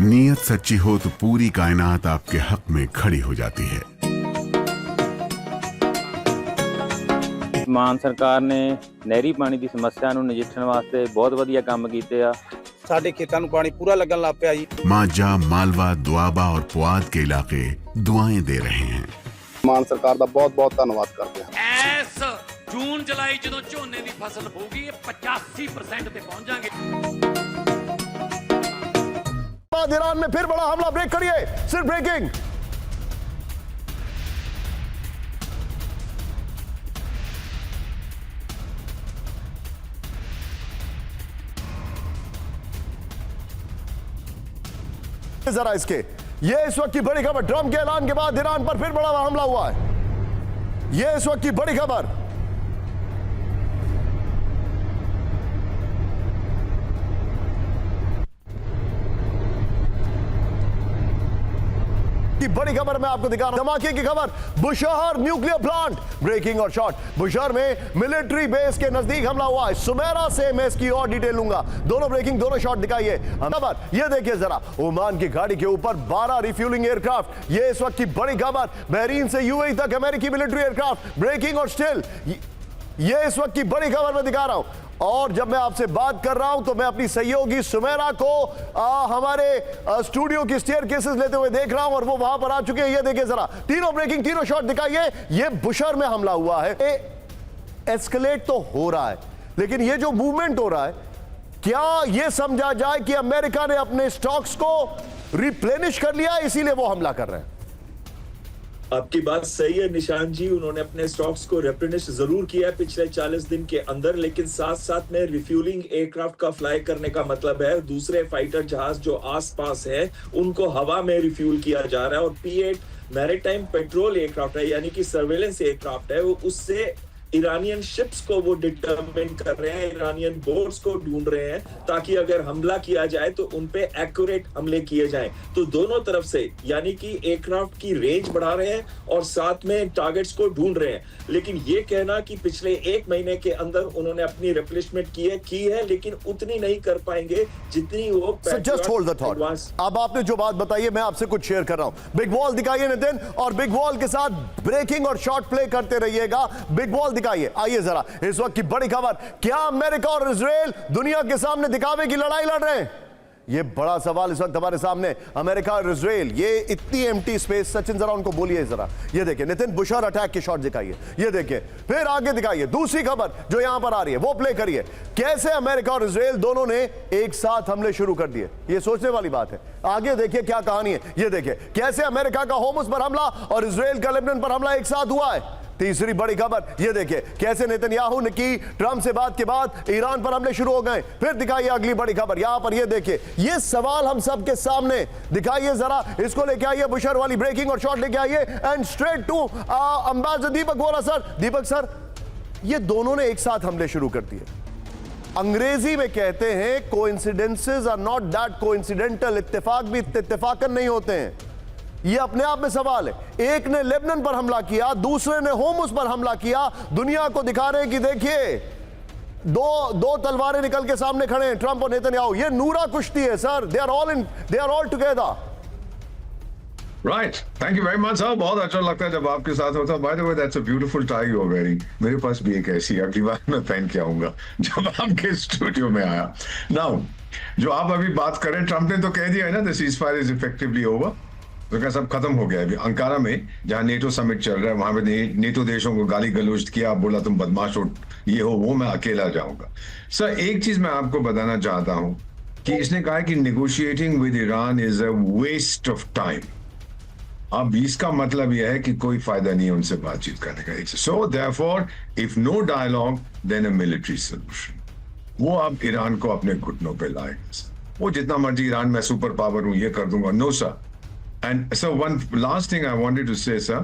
नीयत सच्ची हो तो पूरी कायनात आपके हक में खड़ी हो जाती है। ਮਾਨ ਸਰਕਾਰ ਨੇ ਨਹਿਰੀ ਪਾਣੀ ਦੀ ਸਮੱਸਿਆ ਨੂੰ ਨਜਿੱਠਣ ਵਾਸਤੇ ਬਹੁਤ ਵਧੀਆ ਕੰਮ ਕੀਤੇ ਆ। ਸਾਡੇ ਖੇਤਾਂ ਨੂੰ ਪਾਣੀ ਪੂਰਾ ਲੱਗਣ ਲੱਗ ਪਿਆ ਜੀ। मांझा, मालवा, दुआबा और पुआध के इलाके दुआएं दे रहे हैं। ਮਾਨ ਸਰਕਾਰ ਦਾ ਬਹੁਤ ਬਹੁਤ ਧੰਨਵਾਦ ਕਰਦੇ ਹਾਂ। ਐਸ ਜੂਨ ਜੁਲਾਈ ਜਦੋਂ ਝੋਨੇ ਦੀ ਫਸਲ ਹੋਊਗੀ ਇਹ 85% ਤੇ ਪਹੁੰਚ ਜਾਾਂਗੇ। ईरान में फिर बड़ा हमला, ब्रेक करिए, सिर्फ ब्रेकिंग। जरा इसके ये इस वक्त की बड़ी खबर, ट्रंप के ऐलान के बाद ईरान पर फिर बड़ा हमला हुआ है। ये इस वक्त की बड़ी खबर। की बड़ी खबर मैं आपको दिखा रहा हूं, धमाके की खबर, बुशहर न्यूक्लियर प्लांट, ब्रेकिंग और शॉट। बुशहर में मिलिट्री बेस के नजदीक हमला हुआ है। सुमेरा से मैं इसकी और डिटेल लूंगा। दोनों ब्रेकिंग, दोनों शॉट दिखाइए। खबर ये देखिए जरा, ओमान की गाड़ी के ऊपर 12 रिफ्यूलिंग एयरक्राफ्ट। ये इस वक्त की बड़ी खबर, बहरीन से यूएई तक अमेरिकी मिलिट्री एयरक्राफ्ट, ब्रेकिंग और स्टिल। ये इस वक्त की बड़ी खबर मैं दिखा रहा हूं। और जब मैं आपसे बात कर रहा हूं तो मैं अपनी सहयोगी सुमेरा को हमारे स्टूडियो की स्टेयर केसेस लेते हुए देख रहा हूं और वो वहां पर आ चुके हैं। ये देखिए जरा, तीनों ब्रेकिंग, तीनों शॉट दिखाइए। ये बुशहर में हमला हुआ है। एस्केलेट तो हो रहा है, लेकिन ये जो मूवमेंट हो रहा है, क्या ये समझा जाए कि अमेरिका ने अपने स्टॉक्स को रिप्लेनिश कर लिया, इसीलिए वो हमला कर रहे हैं? आपकी बात सही है निशान जी, उन्होंने अपने स्टॉक्स को रिप्लेनिश जरूर किया है पिछले 40 दिन के अंदर, लेकिन साथ साथ में रिफ्यूलिंग एयरक्राफ्ट का फ्लाई करने का मतलब है दूसरे फाइटर जहाज जो आसपास है उनको हवा में रिफ्यूल किया जा रहा है। और P-8 मैरीटाइम पेट्रोल एयरक्राफ्ट है, यानी कि सर्वेलेंस एयरक्राफ्ट है, वो उससे ईरानियन शिप्स को वो डिटरमिन कर रहे हैं, ईरानियन बोट्स को ढूंढ रहे हैं ताकि अगर हमला किया जाए तो उन पे एक्यूरेट हमले किए जाएं। तो दोनों तरफ से यानी कि एयरक्राफ्ट की रेंज बढ़ा रहे हैं और साथ में टारगेट्स को ढूंढ रहे हैं। लेकिन ये कहना कि पिछले 1 महीने के अंदर उन्होंने अपनी रिप्लेसमेंट की है लेकिन उतनी नहीं कर पाएंगे जितनी वो जस्ट होल्ड द थॉट। अब आपने जो बात बताई है मैं आपसे कुछ शेयर कर रहा हूं। बिग वॉल दिखाइए नितिन, और बिग वॉल के साथ ब्रेकिंग और शॉर्ट प्ले करते रहिएगा। बिग वॉल दिखाइए। आइए जरा, इस वक्त की बड़ी खबर, क्या अमेरिका और इजराइल दुनिया के सामने दिखावे की लड़ाई लड़ रहे हैं? ये बड़ा सवाल इस वक्त हमारे सामने। अमेरिका और इजराइल, ये इतनी एम्प्टी स्पेस। सचिन जरा उनको बोलिए जरा। ये देखिए नितिन, बुशहर अटैक के शॉट दिखाइए। ये देखिए, फिर आगे दिखाइए दूसरी खबर जो यहां पर आ रही है, वो प्ले करिए। कैसे अमेरिका और इजराइल दोनों ने एक साथ हमले शुरू कर दिए, ये सोचने वाली बात है। आगे देखिए क्या कहानी है। ये देखिए कैसे अमेरिका का होमस पर हमला और इजराइल का लेबनान पर हमला एक साथ हुआ है। तीसरी बड़ी खबर, ये देखिए कैसे नेतन्याहू ने की ट्रंप से बात के बाद ईरान पर हमले शुरू हो गए। फिर दिखाइए अगली बड़ी खबर यहां पर। ये देखिए, ये सवाल हम सब के सामने दिखाइए जरा, इसको लेके आइए, बुशहर वाली ब्रेकिंग और शॉट लेके आइए। And straight to ambassador Deepak Vora sir. Deepak sir, ये दोनों ने एक साथ हमले शुरू कर दिए। अंग्रेजी में कहते हैं coincidences are not that coincidental. इत्तेफाक भी इत्तेफाकन नहीं होते हैं। ये अपने आप में सवाल है। एक ने लेबनान पर हमला किया, दूसरे ने होमस पर हमला किया। दुनिया को दिखा रहे हैं कि देखिए दो तलवारें निकल के सामने खड़े हैं, ट्रंप और नेतन्याहू। ये नूरा कुश्ती है sir. They are all together. Right, thank you very much साहब, बहुत अच्छा लगता है जब आपके साथ होता है। By the way that's a beautiful tie you are wearing. मेरे पास भी एक ऐसी, अगली बार मैं पहन के आऊंगा जब आपके स्टूडियो में आया। नाउ जो आप अभी बात करें, ट्रंप ने तो कह दिया है ना, the cease fire is effectively over, तो सब खत्म हो गया। अभी अंकारा में जहां नेटो समिट चल रहा है, वहां पे नेटो देशों को गाली गलौज किया, बोला तुम बदमाश हो, ये हो वो, मैं अकेला जाऊंगा। सर एक चीज मैं आपको बताना चाहता हूं कि इसने कहा कि negotiating with Iran is a waste of time. अब इसका मतलब यह है कि कोई फायदा नहीं है उनसे बातचीत करने का। So therefore if no dialogue then a military solution. वो अब ईरान को अपने घुटनों पे लाएगा। वो जितना मर्जी ईरान में सुपर पावर हूं, ये कर दूंगा, no sir. And so one last thing I wanted to say, sir,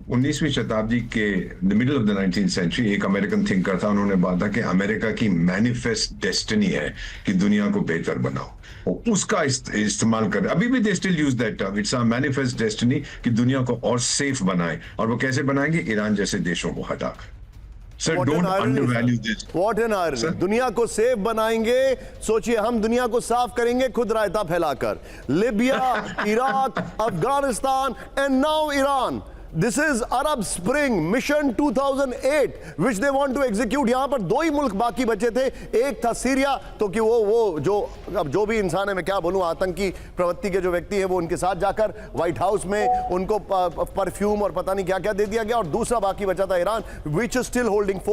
19वीं शताब्दी के the middle of the 19th century एक अमेरिकन थिंकर था, उन्होंने बात था कि अमेरिका की मैनिफेस्ट डेस्टिनी है कि दुनिया को बेहतर बनाओ। और उसका इस्तेमाल कर, अभी भी they still use that term, it's a manifest destiny कि दुनिया को और सेफ बनाए। और वो कैसे बनाएंगे? ईरान जैसे देशों को हटाकर। Sir, don't undervalue this. What an irony. Sir? दुनिया को सेफ बनाएंगे, सोचिए हम दुनिया को साफ करेंगे खुद रायता फैलाकर. Libya, Iraq, Afghanistan and now Iran. This is Arab Spring Mission 2008 which they want to execute. यहां पर दो ही मुल्क बाकी बचे थे. एक था सीरिया, तो कि वो जो अब जो भी इंसान है, मैं क्या बोलूं, आतंकी प्रवृत्ति के जो व्यक्ति हैं वो उनके साथ जाकर व्हाइट हाउस में उनको परफ्यूम और पता नहीं क्या क्या दे दिया गया. और दूसरा बाकी बचा था Iran, which is still holding